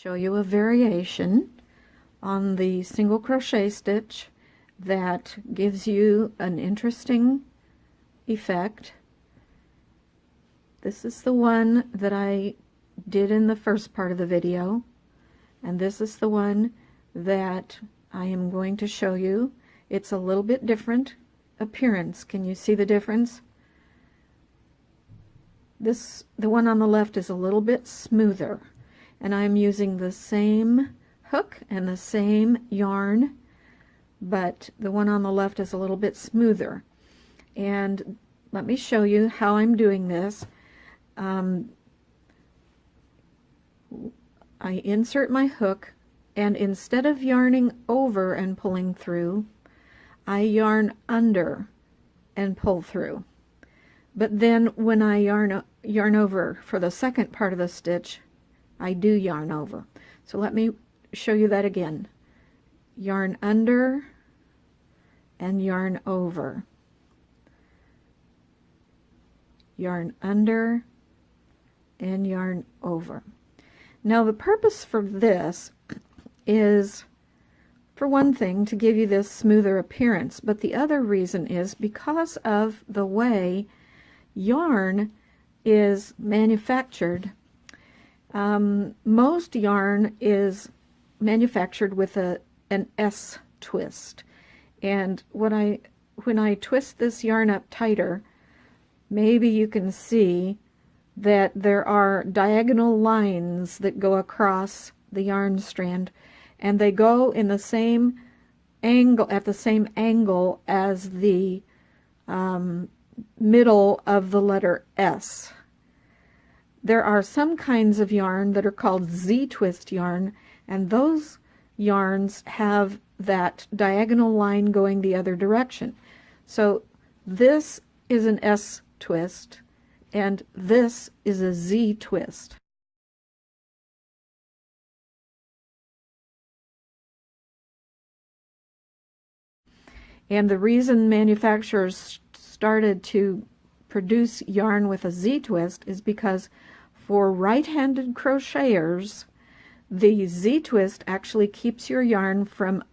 show you a variation on the single crochet stitch that gives you an interesting effect. This is the one that I did in the first part of the video, and this is the one that I am going to show you. It's a little bit different appearance. Can you see the difference? The one on the left is a little bit smoother, and I'm using the same hook and the same yarn, but the one on the left is a little bit smoother. And let me show you how I'm doing this. I insert my hook, and instead of yarning over and pulling through, I yarn under and pull through. But then when I yarn over for the second part of the stitch, I do yarn over. So let me show you that again. Yarn under and yarn over. Yarn under and yarn over. Now the purpose for this is, for one thing, to give you this smoother appearance, but the other reason is because of the way yarn is manufactured. Most yarn is manufactured with an S twist, and when I twist this yarn up tighter, maybe you can see that there are diagonal lines that go across the yarn strand, and they go in the same angle, at the same angle as the middle of the letter S. There are some kinds of yarn that are called Z-twist yarn, and those yarns have that diagonal line going the other direction. So this is an S twist, and this is a Z twist. And the reason manufacturers started to produce yarn with a Z-twist is because for right-handed crocheters, the Z-twist actually keeps your yarn from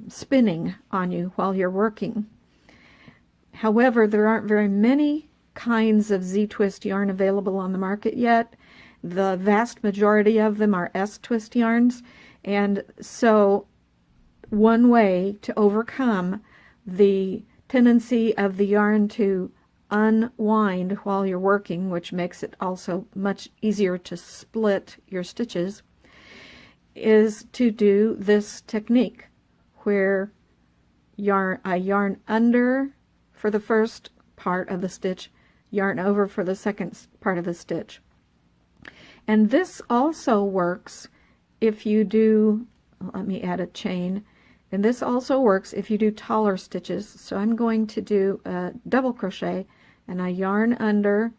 spinning on you while you're working. However, there aren't very many kinds of Z-twist yarn available on the market yet. The vast majority of them are S-twist yarns, and so one way to overcome the tendency of the yarn to unwind while you're working, which makes it also much easier to split your stitches, is to do this technique where I yarn under for the first part of the stitch, yarn over for the second part of the stitch. And this also works if you do, let me add a chain, and this also works if you do taller stitches. So I'm going to do a double crochet, and I yarn under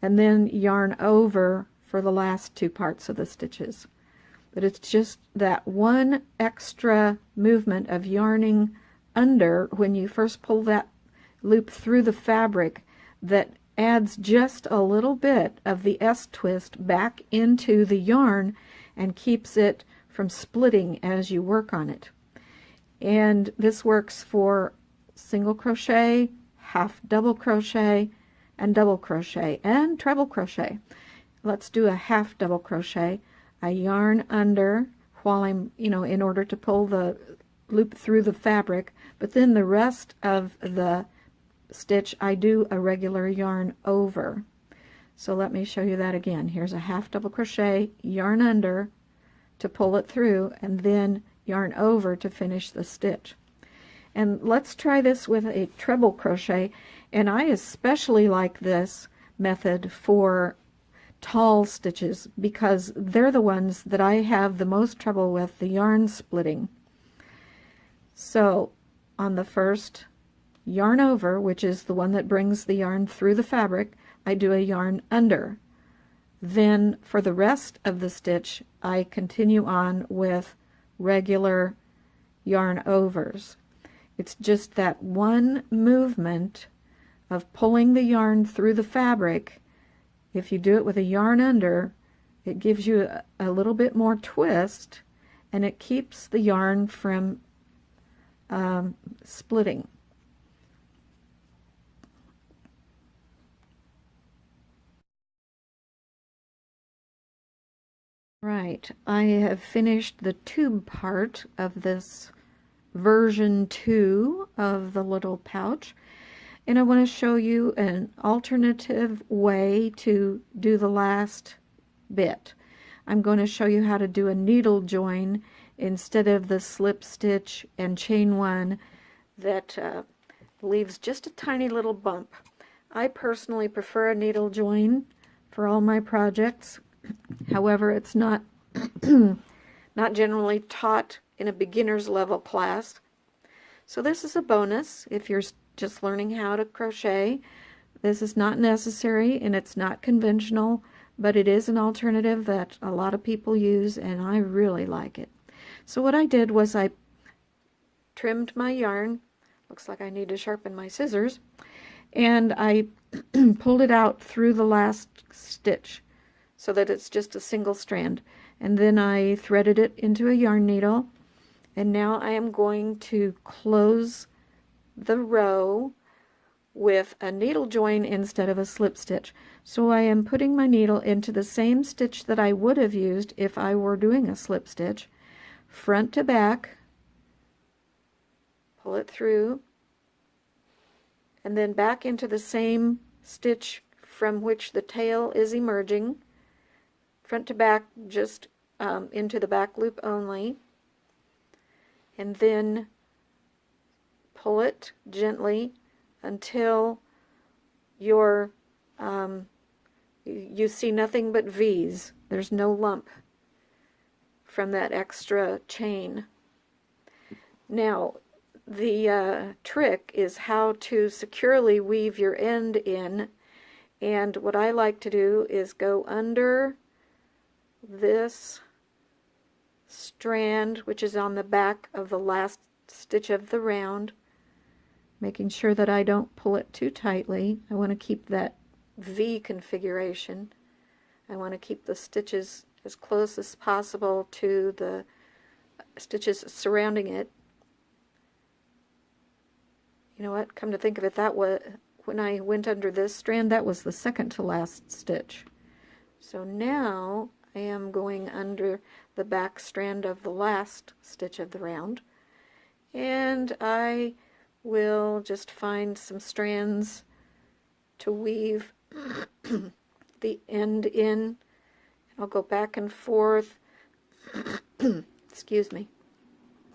and then yarn over for the last two parts of the stitches. But it's just that one extra movement of yarning under when you first pull that loop through the fabric that adds just a little bit of the S twist back into the yarn and keeps it from splitting as you work on it. And this works for single crochet, half double crochet, and double crochet, and treble crochet. Let's do a half double crochet. I yarn under while I'm, in order to pull the loop through the fabric, but then the rest of the stitch I do a regular yarn over. So let me show you that again. Here's a half double crochet, yarn under to pull it through, and then yarn over to finish the stitch. And let's try this with a treble crochet, and I especially like this method for tall stitches because they're the ones that I have the most trouble with the yarn splitting. So on the first yarn over, which is the one that brings the yarn through the fabric, I do a yarn under. Then for the rest of the stitch I continue on with regular yarn overs. It's just that one movement of pulling the yarn through the fabric. If you do it with a yarn under, It gives you a little bit more twist, and it keeps the yarn from splitting. Right, I have finished the tube part of this version 2 of the little pouch, and I want to show you an alternative way to do the last bit. I'm going to show you how to do a needle join instead of the slip stitch and chain one that leaves just a tiny little bump. I personally prefer a needle join for all my projects. However, it's not not generally taught in a beginner's level class. So this is a bonus if you're just learning how to crochet. This is not necessary and it's not conventional, but it is an alternative that a lot of people use, and I really like it. So what I did was I trimmed my yarn. Looks like I need to sharpen my scissors. And I pulled it out through the last stitch so that it's just a single strand. And then I threaded it into a yarn needle. And now I am going to close the row with a needle join instead of a slip stitch. So I am putting my needle into the same stitch that I would have used if I were doing a slip stitch, front to back, pull it through, and then back into the same stitch from which the tail is emerging, front to back, just into the back loop only, and then pull it gently until your you see nothing but V's. There's no lump from that extra chain. Now the trick is how to securely weave your end in, and what I like to do is go under this strand, which is on the back of the last stitch of the round, making sure that I don't pull it too tightly. I want to keep that V configuration. I want to keep the stitches as close as possible to the stitches surrounding it. You know what, come to think of it, that was when I went under this strand, that was the second to last stitch. So now I am going under the back strand of the last stitch of the round, and I will just find some strands to weave the end in. I'll go back and forth, excuse me,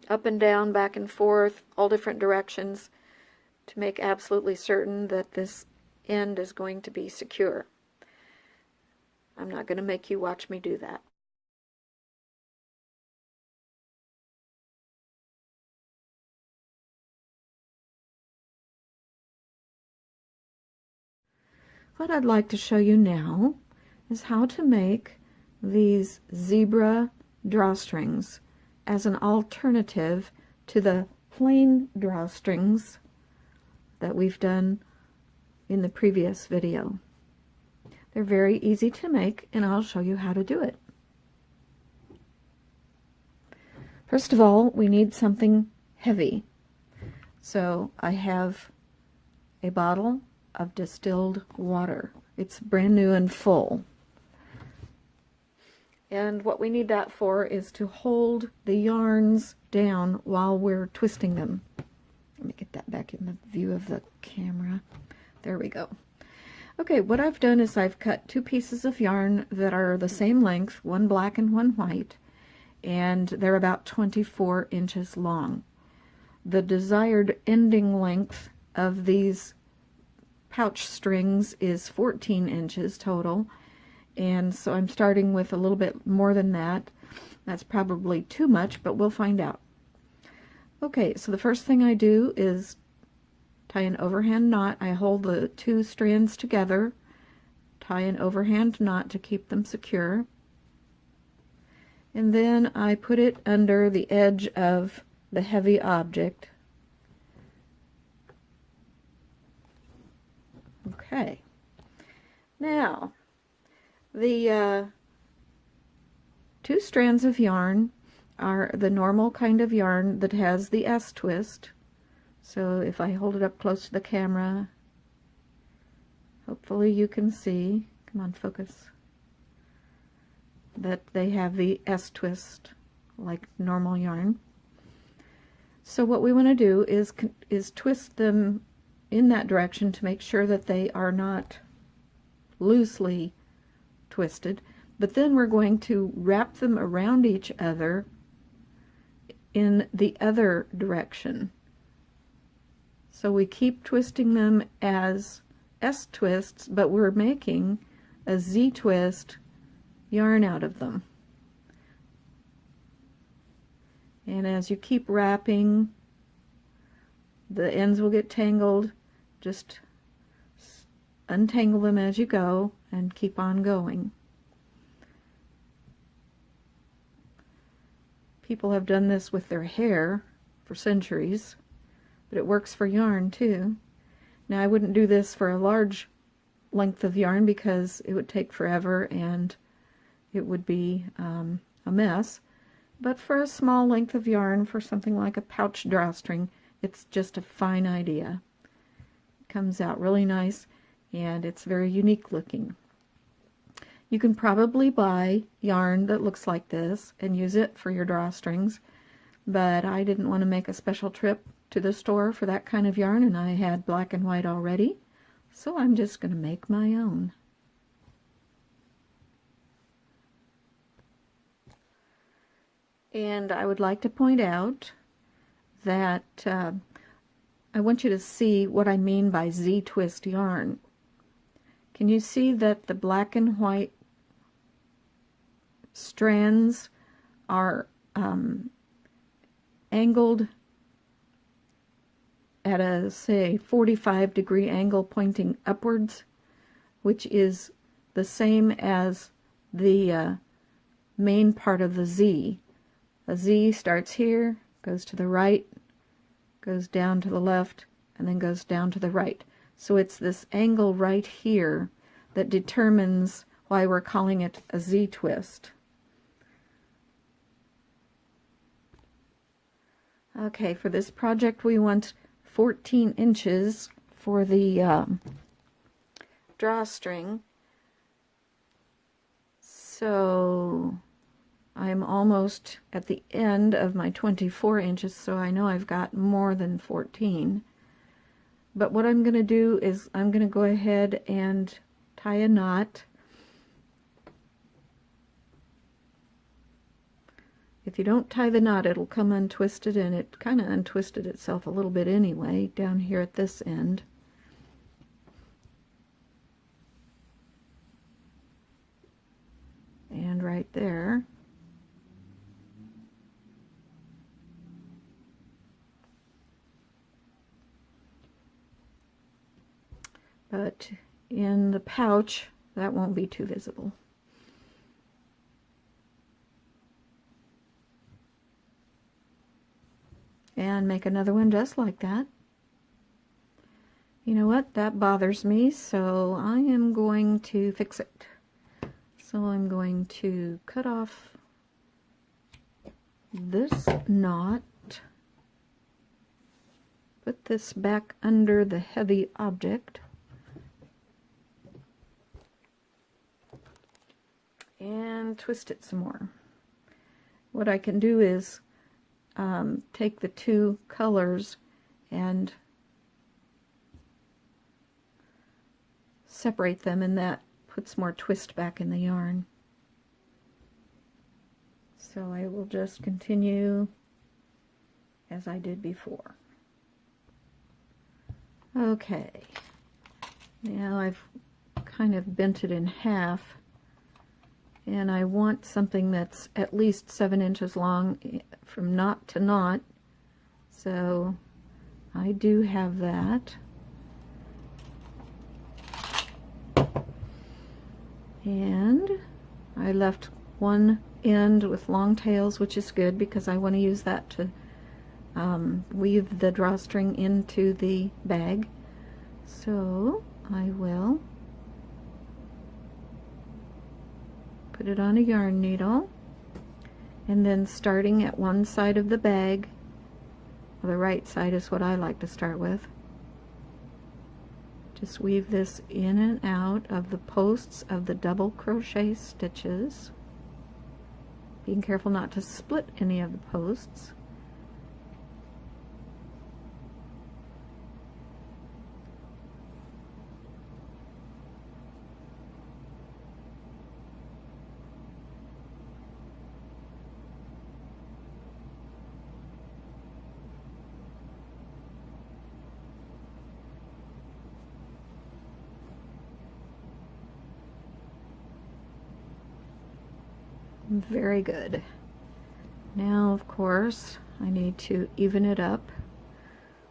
up and down, back and forth, all different directions, to make absolutely certain that this end is going to be secure. I'm not going to make you watch me do that. What I'd like to show you now is how to make these zebra drawstrings as an alternative to the plain drawstrings that we've done in the previous video. They're very easy to make, and I'll show you how to do it. First of all, we need something heavy. So I have a bottle of distilled water. It's brand new and full. And what we need that for is to hold the yarns down while we're twisting them. Let me get that back in the view of the camera. There we go. Okay, what I've done is I've cut two pieces of yarn that are the same length, one black and one white, and they're about 24 inches long. The desired ending length of these pouch strings is 14 inches total, and so I'm starting with a little bit more than that. That's probably too much, but we'll find out. Okay, so the first thing I do is tie an overhand knot. I hold the two strands together, tie an overhand knot to keep them secure, and then I put it under the edge of the heavy object. Okay, now the 2 strands of yarn are the normal kind of yarn that has the S-twist. So if I hold it up close to the camera, hopefully you can see, come on, focus, that they have the S-twist like normal yarn. So what we want to do is twist them in that direction to make sure that they are not loosely twisted, but then we're going to wrap them around each other in the other direction. So we keep twisting them as S-twists, but we're making a Z-twist yarn out of them. And as you keep wrapping, the ends will get tangled. Just untangle them as you go and keep on going. People have done this with their hair for centuries, but it works for yarn too. Now I wouldn't do this for a large length of yarn because it would take forever and it would be a mess. But for a small length of yarn, for something like a pouch drawstring, it's just a fine idea. It comes out really nice and it's very unique looking. You can probably buy yarn that looks like this and use it for your drawstrings, but I didn't want to make a special trip to the store for that kind of yarn, and I had black and white already, so I'm just going to make my own. And I would like to point out that I want you to see what I mean by Z-twist yarn. Can you see that the black and white strands are angled at a, say, 45-degree angle pointing upwards, which is the same as the main part of the Z. A Z starts here, goes to the right, goes down to the left, and then goes down to the right. So it's this angle right here that determines why we're calling it a Z-twist. Okay, for this project we want 14 inches for the drawstring. So I'm almost at the end of my 24 inches, so I know I've got more than 14. But what I'm going to do is I'm going to go ahead and tie a knot. If you don't tie the knot, it'll come untwisted, and it kind of untwisted itself a little bit anyway down here at this end. And right there. But in the pouch, that won't be too visible. And make another one just like that. You know what? That bothers me, so I am going to fix it. So I'm going to cut off this knot, put this back under the heavy object, and twist it some more. What I can do is take the two colors and separate them, and that puts more twist back in the yarn. So I will just continue as I did before. Okay, now I've kind of bent it in half, and I want something that's at least 7 inches long from knot to knot, so I do have that. And I left one end with long tails, which is good because I want to use that to weave the drawstring into the bag. So I will put it on a yarn needle and then starting at one side of the bag, the right side is what I like to start with. Just weave this in and out of the posts of the double crochet stitches, being careful not to split any of the posts. Very good. Now, of course, I need to even it up.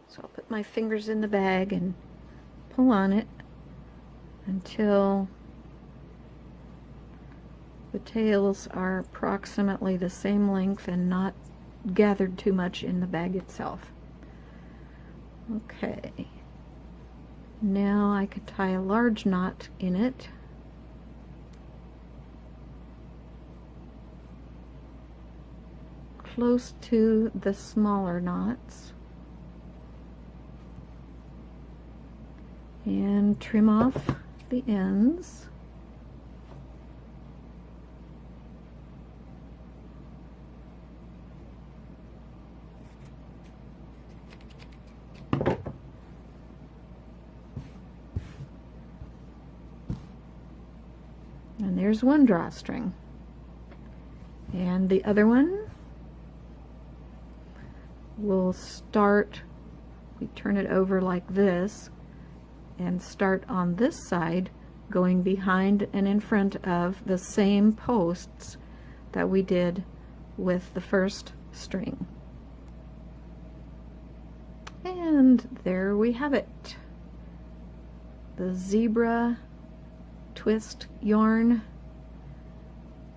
So I'll put my fingers in the bag and pull on it until the tails are approximately the same length and not gathered too much in the bag itself. Okay. Now I could tie a large knot in it. Close to the smaller knots, and trim off the ends. And there's one drawstring, and the other one we'll start, we turn it over like this and start on this side, going behind and in front of the same posts that we did with the first string. And there we have it, the zebra twist yarn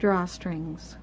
drawstrings.